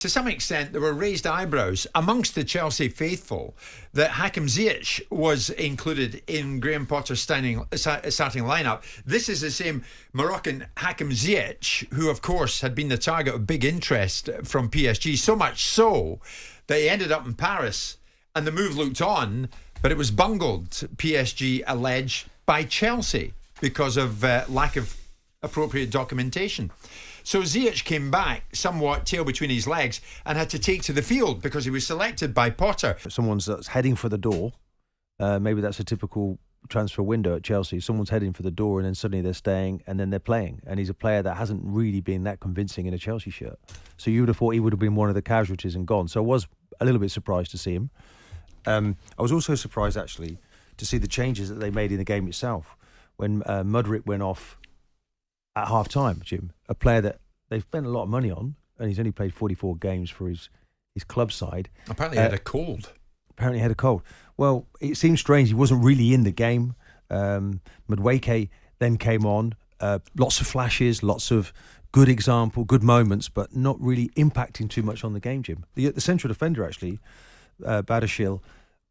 To some extent, there were raised eyebrows amongst the Chelsea faithful that Hakim Ziyech was included in Graham Potter's starting lineup. This is the same Moroccan Hakim Ziyech, who, of course, had been the target of big interest from PSG, so much so that he ended up in Paris and the move looked on, but it was bungled, PSG allege, by Chelsea because of lack of appropriate documentation. So Ziyech came back somewhat tail between his legs and had to take to the field because he was selected by Potter. Someone's that's heading for the door. Maybe that's a typical transfer window at Chelsea. Someone's heading for the door and then suddenly they're staying and then they're playing. And he's a player that hasn't really been that convincing in a Chelsea shirt. So you would have thought he would have been one of the casualties and gone. So I was a little bit surprised to see him. I was also surprised, actually, to see the changes that they made in the game itself. When Mudryk went off at half-time, Jim, a player that they've spent a lot of money on, and he's only played 44 games for his club side. Apparently he had a cold. Well, it seems strange. He wasn't really in the game. Madueke then came on. Lots of flashes, lots of good example, good moments, but not really impacting too much on the game, Jim. The central defender, actually, Badashil,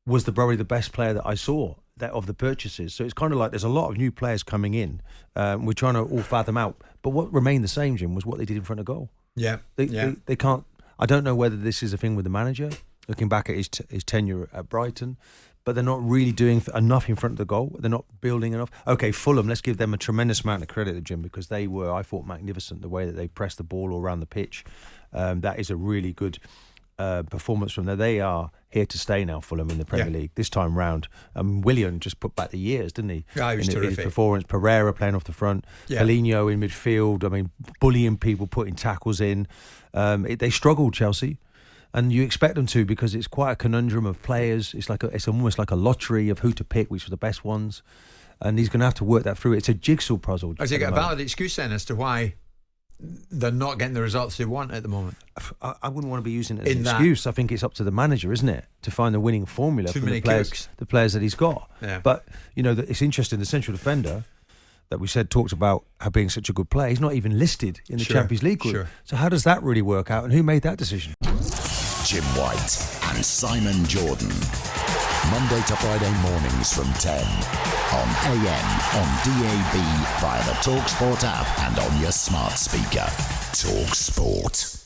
was probably the best player that I saw of the purchases. So it's kind of like there's a lot of new players coming in. We're trying to all fathom out. But what remained the same, Jim, was what they did in front of goal. They can't. I don't know whether this is a thing with the manager, looking back at his tenure at Brighton, but they're not really doing enough in front of the goal. They're not building enough. Okay, Fulham, let's give them a tremendous amount of credit, Jim, because they were, I thought, magnificent, the way that they pressed the ball all around the pitch. That is a really good performance from there. They are here to stay now, Fulham, in the Premier League this time round. Willian just put back the years, didn't he? Yeah, he was terrific. His performance. Pereira playing off the front. Paulinho in midfield. I mean, bullying people, putting tackles in. They struggled, Chelsea, and you expect them to because it's quite a conundrum of players. It's almost like a lottery of who to pick, which are the best ones, and he's going to have to work that through. It's a jigsaw puzzle. Has he got a valid excuse then as to why they're not getting the results they want at the moment? I wouldn't want to be using it as an excuse. I think it's up to the manager, isn't it, to find the winning formula for the players that he's got. Yeah. But it's interesting. The central defender that we said talked about how being such a good player, he's not even listed in the Champions League group. So how does that really work out, and who made that decision? Jim White and Simon Jordan, Monday to Friday mornings from 10 on AM, on DAB, via the talkSPORT app and on your smart speaker. talkSPORT.